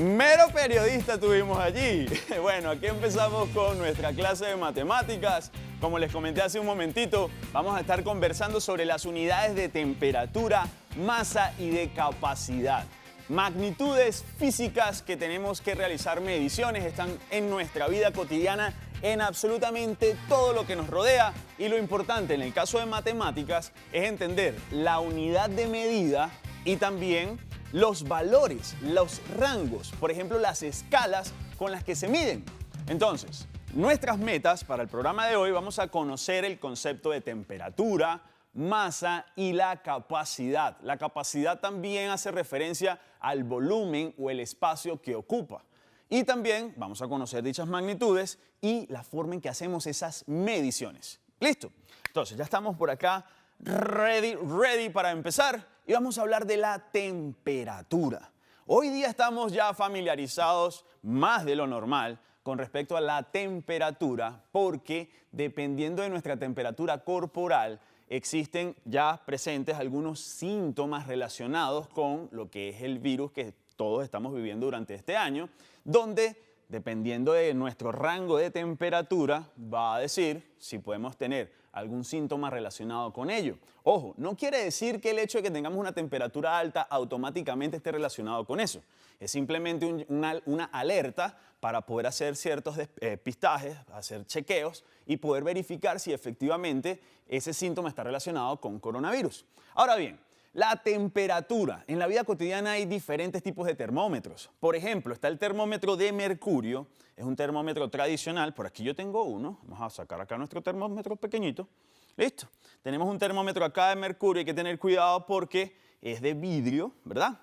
Mero periodista tuvimos allí. Bueno, aquí empezamos con nuestra clase de matemáticas. Como les comenté hace un momentito, vamos a estar conversando sobre las unidades de temperatura, masa y de capacidad. Magnitudes físicas que tenemos que realizar mediciones, están en nuestra vida cotidiana, en absolutamente todo lo que nos rodea. Y lo importante en el caso de matemáticas es entender la unidad de medida y también los valores, los rangos, por ejemplo, las escalas con las que se miden. Entonces, nuestras metas para el programa de hoy, vamos a conocer el concepto de temperatura, masa y la capacidad. La capacidad también hace referencia al volumen o el espacio que ocupa. Y también vamos a conocer dichas magnitudes y la forma en que hacemos esas mediciones. ¿Listo? Entonces, ya estamos por acá ready para empezar y vamos a hablar de la temperatura. Hoy día estamos ya familiarizados más de lo normal con respecto a la temperatura porque dependiendo de nuestra temperatura corporal existen ya presentes algunos síntomas relacionados con lo que es el virus que todos estamos viviendo durante este año, donde dependiendo de nuestro rango de temperatura va a decir si podemos tener algún síntoma relacionado con ello. Ojo, no quiere decir que el hecho de que tengamos una temperatura alta automáticamente esté relacionado con eso. Es simplemente una alerta para poder hacer ciertos pistajes, hacer chequeos y poder verificar si efectivamente ese síntoma está relacionado con coronavirus. Ahora bien, la temperatura. En la vida cotidiana hay diferentes tipos de termómetros. Por ejemplo, está el termómetro de mercurio. Es un termómetro tradicional. Por aquí yo tengo uno. Vamos a sacar acá nuestro termómetro pequeñito. Listo. Tenemos un termómetro acá de mercurio. Hay que tener cuidado porque es de vidrio, ¿verdad?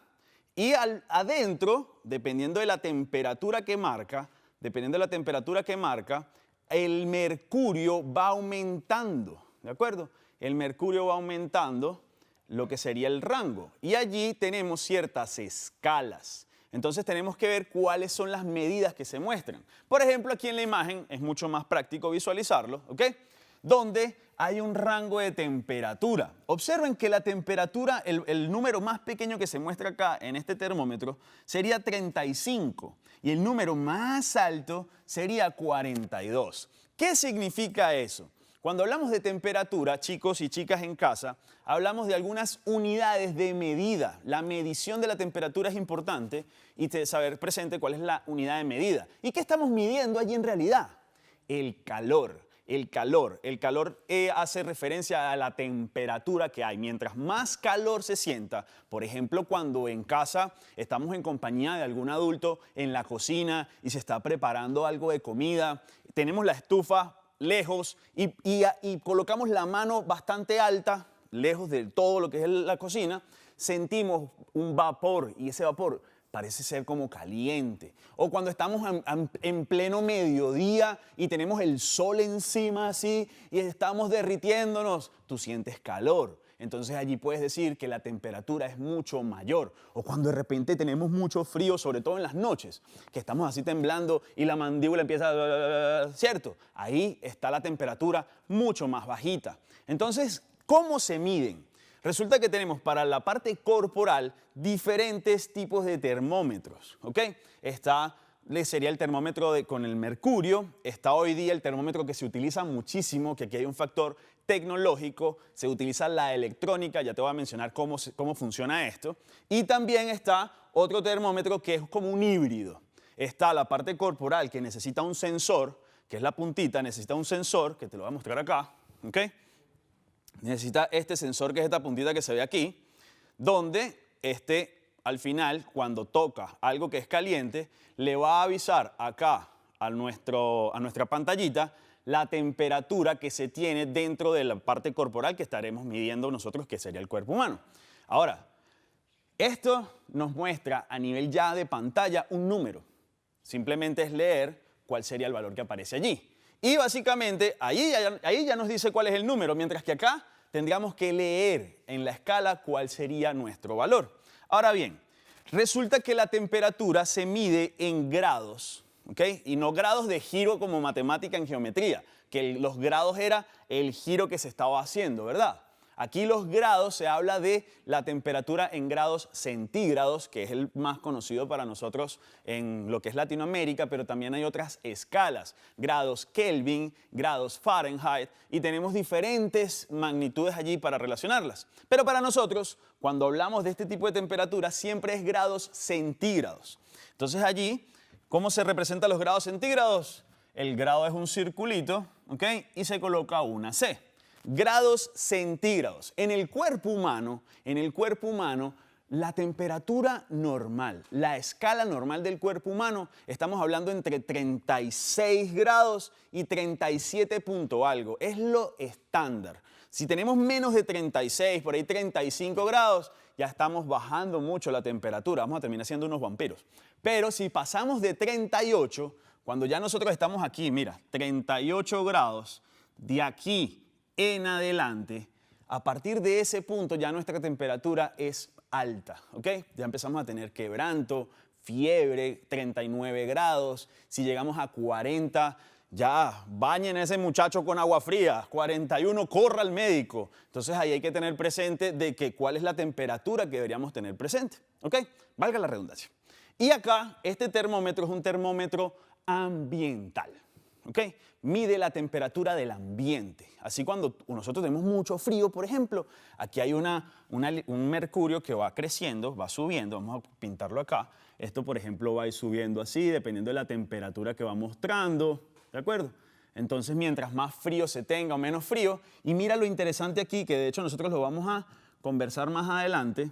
Y adentro, dependiendo de la temperatura que marca, el mercurio va aumentando, ¿de acuerdo? El mercurio va aumentando lo que sería el rango. Y allí tenemos ciertas escalas. Entonces tenemos que ver cuáles son las medidas que se muestran. Por ejemplo, aquí en la imagen es mucho más práctico visualizarlo, ¿ok? Donde hay un rango de temperatura. Observen que la temperatura, el número más pequeño que se muestra acá en este termómetro sería 35 y el número más alto sería 42. ¿Qué significa eso? Cuando hablamos de temperatura, chicos y chicas en casa, hablamos de algunas unidades de medida. La medición de la temperatura es importante y saber presente cuál es la unidad de medida. ¿Y qué estamos midiendo allí en realidad? El calor. El calor hace referencia a la temperatura que hay. Mientras más calor se sienta, por ejemplo, cuando en casa estamos en compañía de algún adulto en la cocina y se está preparando algo de comida, tenemos la estufa lejos y colocamos la mano bastante alta, lejos de todo lo que es la cocina, sentimos un vapor y ese vapor parece ser como caliente. O cuando estamos en pleno mediodía y tenemos el sol encima así y estamos derritiéndonos, tú sientes calor. Entonces allí puedes decir que la temperatura es mucho mayor. O cuando de repente tenemos mucho frío, sobre todo en las noches, que estamos así temblando y la mandíbula empieza, ¿cierto? Ahí está la temperatura mucho más bajita. Entonces, ¿cómo se miden? Resulta que tenemos para la parte corporal diferentes tipos de termómetros, ¿ok? Sería el termómetro con el mercurio, está hoy día el termómetro que se utiliza muchísimo, que aquí hay un factor tecnológico, se utiliza la electrónica, ya te voy a mencionar cómo funciona esto, y también está otro termómetro que es como un híbrido. Está la parte corporal que necesita un sensor, que es la puntita, necesita un sensor, que te lo voy a mostrar acá, ¿ok? Necesita este sensor que es esta puntita que se ve aquí, donde al final, cuando toca algo que es caliente, le va a avisar acá a nuestra pantallita la temperatura que se tiene dentro de la parte corporal que estaremos midiendo nosotros, que sería el cuerpo humano. Ahora, esto nos muestra a nivel ya de pantalla un número. Simplemente es leer cuál sería el valor que aparece allí. Y básicamente ahí ya nos dice cuál es el número, mientras que acá tendríamos que leer en la escala cuál sería nuestro valor. Ahora bien, resulta que la temperatura se mide en grados, ¿ok? Y no grados de giro como matemática en geometría, que los grados era el giro que se estaba haciendo, ¿verdad? Aquí los grados se habla de la temperatura en grados centígrados, que es el más conocido para nosotros en lo que es Latinoamérica, pero también hay otras escalas, grados Kelvin, grados Fahrenheit, y tenemos diferentes magnitudes allí para relacionarlas. Pero para nosotros, cuando hablamos de este tipo de temperatura, siempre es grados centígrados. Entonces allí, ¿cómo se representan los grados centígrados? El grado es un circulito, ¿ok? Y se coloca una C. Grados centígrados. En el cuerpo humano, la temperatura normal, la escala normal del cuerpo humano, estamos hablando entre 36 grados y 37 punto algo. Es lo estándar. Si tenemos menos de 36, por ahí 35 grados, ya estamos bajando mucho la temperatura. Vamos a terminar siendo unos vampiros. Pero si pasamos de 38, cuando ya nosotros estamos aquí, mira, 38 grados, de aquí en adelante, a partir de ese punto ya nuestra temperatura es alta, ¿ok? Ya empezamos a tener quebranto, fiebre, 39 grados. Si llegamos a 40, ya bañen a ese muchacho con agua fría. 41, corra al médico. Entonces ahí hay que tener presente de que cuál es la temperatura que deberíamos tener presente, ¿ok? Valga la redundancia. Y acá, este termómetro es un termómetro ambiental, ¿ok? Mide la temperatura del ambiente. Así cuando nosotros tenemos mucho frío, por ejemplo, aquí hay un mercurio que va creciendo, va subiendo, vamos a pintarlo acá. Esto, por ejemplo, va a ir subiendo así, dependiendo de la temperatura que va mostrando, ¿de acuerdo? Entonces, mientras más frío se tenga o menos frío, y mira lo interesante aquí, que de hecho nosotros lo vamos a conversar más adelante,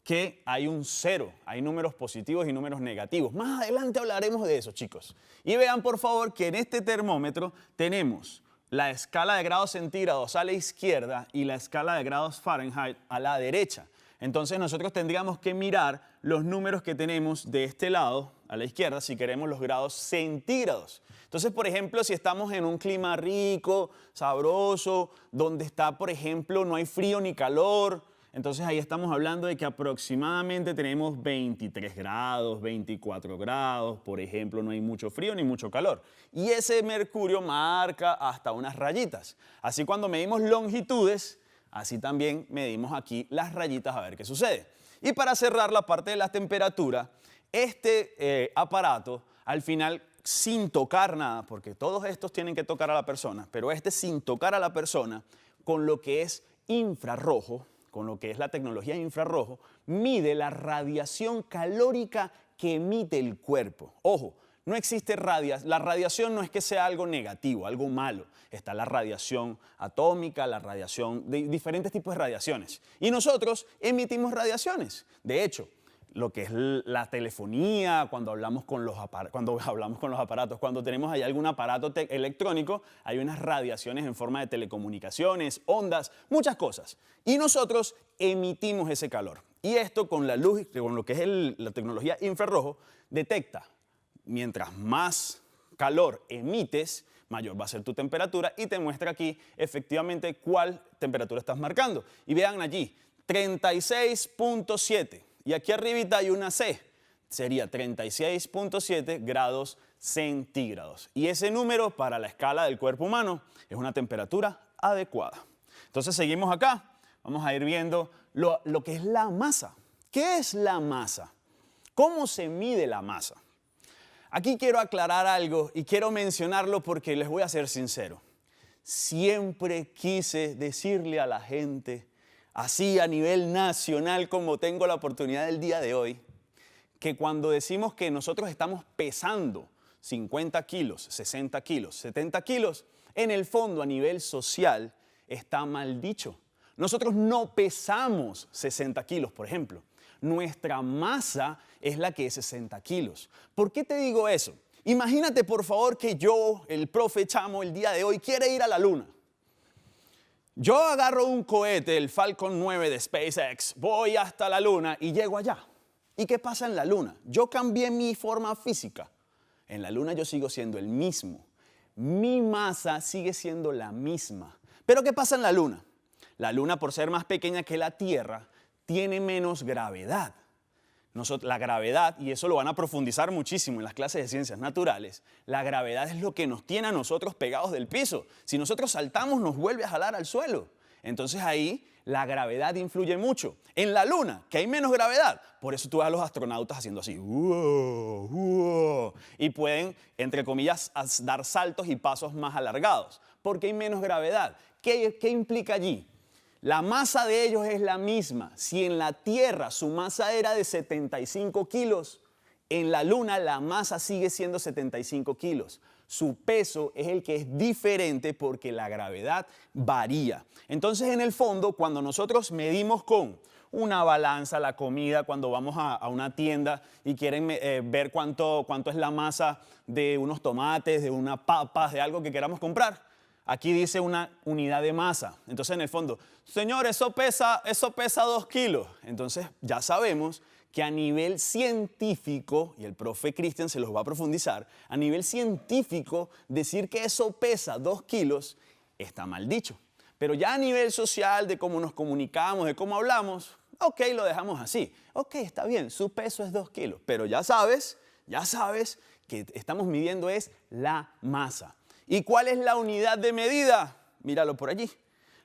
que hay un cero, hay números positivos y números negativos. Más adelante hablaremos de eso, chicos. Y vean, por favor, que en este termómetro tenemos la escala de grados centígrados a la izquierda y la escala de grados Fahrenheit a la derecha. Entonces nosotros tendríamos que mirar los números que tenemos de este lado, a la izquierda, si queremos los grados centígrados. Entonces, por ejemplo, si estamos en un clima rico, sabroso, donde está, por ejemplo, no hay frío ni calor, entonces ahí estamos hablando de que aproximadamente tenemos 23 grados, 24 grados, por ejemplo, no hay mucho frío ni mucho calor. Y ese mercurio marca hasta unas rayitas. Así cuando medimos longitudes, así también medimos aquí las rayitas a ver qué sucede. Y para cerrar la parte de la temperatura, este aparato al final sin tocar nada, porque todos estos tienen que tocar a la persona, pero este sin tocar a la persona, con lo que es infrarrojo, con lo que es la tecnología infrarrojo, mide la radiación calórica que emite el cuerpo. Ojo, no existe la radiación no es que sea algo negativo, algo malo. Está la radiación atómica, la radiación, de diferentes tipos de radiaciones. Y nosotros emitimos radiaciones. De hecho, lo que es la telefonía, cuando hablamos con los aparatos, cuando tenemos ahí algún aparato electrónico, hay unas radiaciones en forma de telecomunicaciones, ondas, muchas cosas. Y nosotros emitimos ese calor. Y esto con la luz, con lo que es la tecnología infrarrojo, detecta, mientras más calor emites, mayor va a ser tu temperatura y te muestra aquí efectivamente cuál temperatura estás marcando. Y vean allí, 36.7. Y aquí arribita hay una C, sería 36.7 grados centígrados. Y ese número para la escala del cuerpo humano es una temperatura adecuada. Entonces seguimos acá, vamos a ir viendo lo que es la masa. ¿Qué es la masa? ¿Cómo se mide la masa? Aquí quiero aclarar algo y quiero mencionarlo porque les voy a ser sincero. Siempre quise decirle a la gente, así a nivel nacional como tengo la oportunidad del día de hoy, que cuando decimos que nosotros estamos pesando 50 kilos, 60 kilos, 70 kilos, en el fondo a nivel social está mal dicho. Nosotros no pesamos 60 kilos, por ejemplo. Nuestra masa es la que es 60 kilos. ¿Por qué te digo eso? Imagínate, por favor, que yo, el profe Chamo, el día de hoy quiere ir a la luna. Yo agarro un cohete, el Falcon 9 de SpaceX, voy hasta la luna y llego allá. ¿Y qué pasa en la luna? Yo cambié mi forma física. En la luna yo sigo siendo el mismo. Mi masa sigue siendo la misma. ¿Pero qué pasa en la luna? La luna, por ser más pequeña que la Tierra, tiene menos gravedad. La gravedad, y eso lo van a profundizar muchísimo en las clases de ciencias naturales, la gravedad es lo que nos tiene a nosotros pegados del piso. Si nosotros saltamos, nos vuelve a jalar al suelo. Entonces ahí la gravedad influye mucho. En la Luna, que hay menos gravedad, por eso tú ves a los astronautas haciendo así. Y pueden, entre comillas, dar saltos y pasos más alargados, porque hay menos gravedad. ¿Qué implica allí? La masa de ellos es la misma. Si en la Tierra su masa era de 75 kilos, en la Luna la masa sigue siendo 75 kilos. Su peso es el que es diferente porque la gravedad varía. Entonces, en el fondo, cuando nosotros medimos con una balanza la comida, cuando vamos a una tienda y quieren ver cuánto es la masa de unos tomates, de unas papas, de algo que queramos comprar, aquí dice una unidad de masa. Entonces, en el fondo, señor, eso pesa 2 kilos. Entonces, ya sabemos que a nivel científico, y el profe Cristian se los va a profundizar, a nivel científico, decir que eso pesa 2 kilos está mal dicho. Pero ya a nivel social, de cómo nos comunicamos, de cómo hablamos, ok, lo dejamos así. Ok, está bien, su peso es 2 kilos. Pero ya sabes que estamos midiendo es la masa. ¿Y cuál es la unidad de medida? Míralo por allí.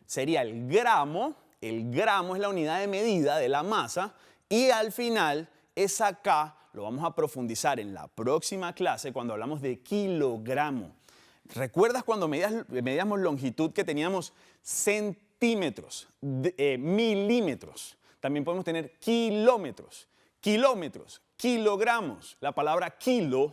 Sería el gramo. El gramo es la unidad de medida de la masa. Y al final, esa K lo vamos a profundizar en la próxima clase cuando hablamos de kilogramo. ¿Recuerdas cuando medíamos longitud que teníamos centímetros, milímetros? También podemos tener kilómetros, kilogramos. La palabra kilo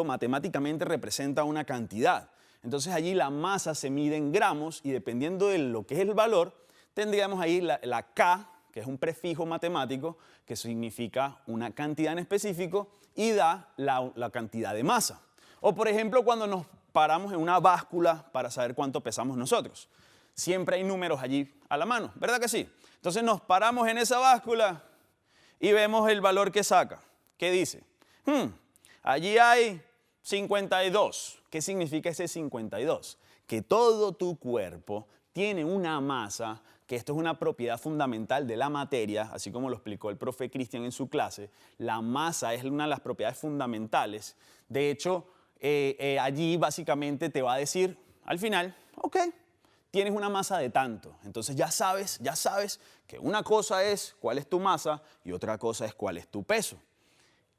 matemáticamente representa una cantidad. Entonces allí la masa se mide en gramos y dependiendo de lo que es el valor, tendríamos ahí la K, que es un prefijo matemático que significa una cantidad en específico y da la cantidad de masa. O por ejemplo, cuando nos paramos en una báscula para saber cuánto pesamos nosotros. Siempre hay números allí a la mano, ¿verdad que sí? Entonces nos paramos en esa báscula y vemos el valor que saca. ¿Qué dice? Allí hay 52. ¿Qué significa ese 52? Que todo tu cuerpo tiene una masa, que esto es una propiedad fundamental de la materia, así como lo explicó el profe Cristian en su clase. La masa es una de las propiedades fundamentales. De hecho, allí básicamente te va a decir al final, ok, tienes una masa de tanto. Entonces ya sabes que una cosa es cuál es tu masa y otra cosa es cuál es tu peso.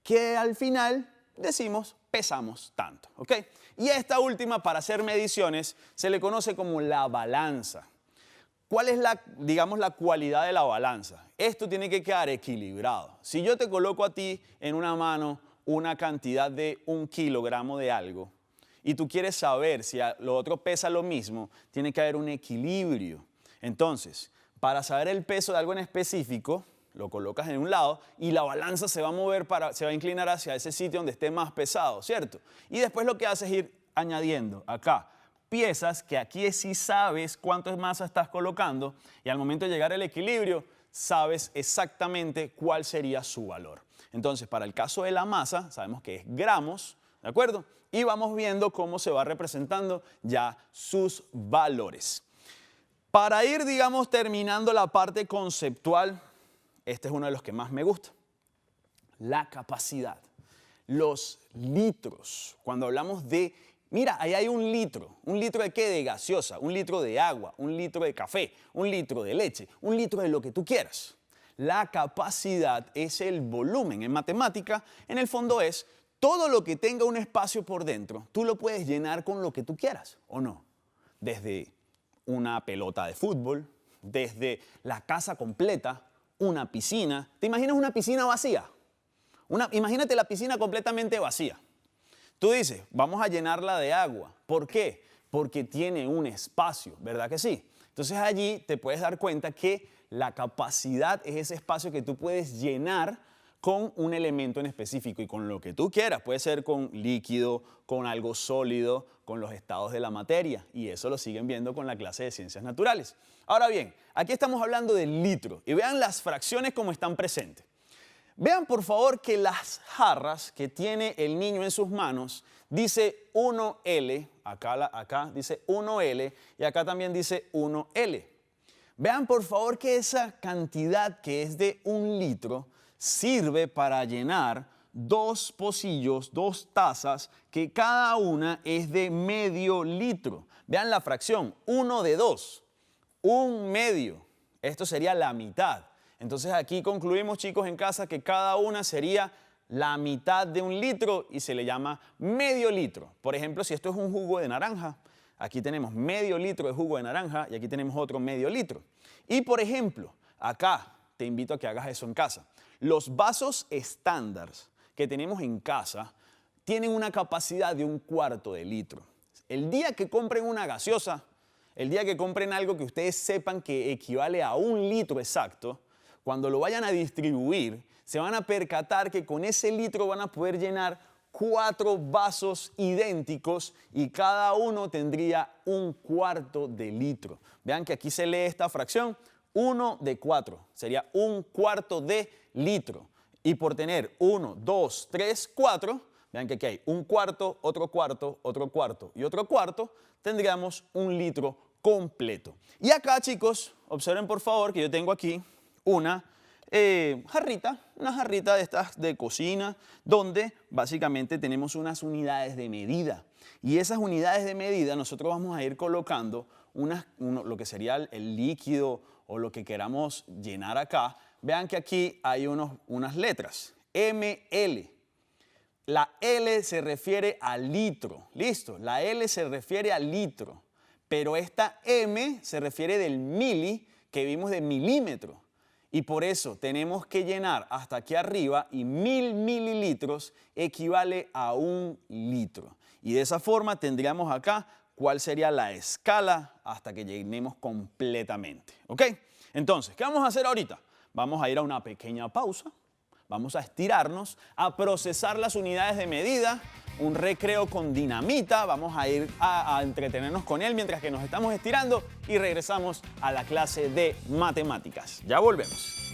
Que al final decimos pesamos tanto, ¿ok? Y esta última, para hacer mediciones, se le conoce como la balanza. ¿Cuál es digamos, la cualidad de la balanza? Esto tiene que quedar equilibrado. Si yo te coloco a ti en una mano una cantidad de 1 kilogramo de algo y tú quieres saber si lo otro pesa lo mismo, tiene que haber un equilibrio. Entonces, para saber el peso de algo en específico, lo colocas en un lado y la balanza se va a mover, se va a inclinar hacia ese sitio donde esté más pesado, ¿cierto? Y después lo que haces es ir añadiendo acá piezas que aquí sí sabes cuánto masa estás colocando y al momento de llegar al equilibrio sabes exactamente cuál sería su valor. Entonces, para el caso de la masa, sabemos que es gramos, ¿de acuerdo? Y vamos viendo cómo se va representando ya sus valores. Para ir, digamos, terminando la parte conceptual, este es uno de los que más me gusta. La capacidad. Los litros. Cuando hablamos de, mira, ahí hay 1 litro. ¿1 litro de qué? De gaseosa, 1 litro de agua, 1 litro de café, 1 litro de leche, 1 litro de lo que tú quieras. La capacidad es el volumen. En matemática, en el fondo es todo lo que tenga un espacio por dentro, tú lo puedes llenar con lo que tú quieras, ¿o no? Desde una pelota de fútbol, desde la casa completa, una piscina. ¿Te imaginas una piscina vacía? Imagínate la piscina completamente vacía. Tú dices, vamos a llenarla de agua. ¿Por qué? Porque tiene un espacio, ¿verdad que sí? Entonces allí te puedes dar cuenta que la capacidad es ese espacio que tú puedes llenar con un elemento en específico y con lo que tú quieras. Puede ser con líquido, con algo sólido, con los estados de la materia. Y eso lo siguen viendo con la clase de ciencias naturales. Ahora bien, aquí estamos hablando del litro. Y vean las fracciones como están presentes. Vean por favor que las jarras que tiene el niño en sus manos dice 1L. Acá dice 1L y acá también dice 1L. Vean por favor que esa cantidad que es de 1 litro sirve para llenar 2 pocillos, 2 tazas, que cada una es de medio litro. Vean la fracción, 1 de 2. 1 medio. Esto sería la mitad. Entonces aquí concluimos, chicos, en casa que cada una sería la mitad de 1 litro y se le llama medio litro. Por ejemplo, si esto es un jugo de naranja, aquí tenemos medio litro de jugo de naranja y aquí tenemos otro medio litro. Y por ejemplo, acá te invito a que hagas eso en casa. Los vasos estándar que tenemos en casa tienen una capacidad de 1/4 de litro. El día que compren una gaseosa, el día que compren algo que ustedes sepan que equivale a 1 litro exacto, cuando lo vayan a distribuir, se van a percatar que con ese litro van a poder llenar 4 vasos idénticos y cada uno tendría 1/4 de litro. Vean que aquí se lee esta fracción, 1 de 4, sería 1/4 de litro. Y por tener 1, 2, 3, 4, vean que aquí hay 1/4, otro cuarto, otro cuarto y otro cuarto, tendríamos 1 litro completo. Y acá, chicos, observen por favor que yo tengo aquí una jarrita de estas de cocina, donde básicamente tenemos unas unidades de medida. Y esas unidades de medida nosotros vamos a ir colocando lo que sería el líquido o lo que queramos llenar acá. Vean que aquí hay unas letras, ml. La L se refiere a litro, ¿listo? La L se refiere a litro, pero esta M se refiere del mili, que vimos de milímetro. Y por eso tenemos que llenar hasta aquí arriba y 1000 mililitros equivale a 1 litro. Y de esa forma tendríamos acá cuál sería la escala hasta que llenemos completamente. ¿Ok? Entonces, ¿qué vamos a hacer ahorita? Vamos a ir a una pequeña pausa. Vamos a estirarnos, a procesar las unidades de medida, un recreo con dinamita, vamos a ir a entretenernos con él mientras que nos estamos estirando y regresamos a la clase de matemáticas. Ya volvemos.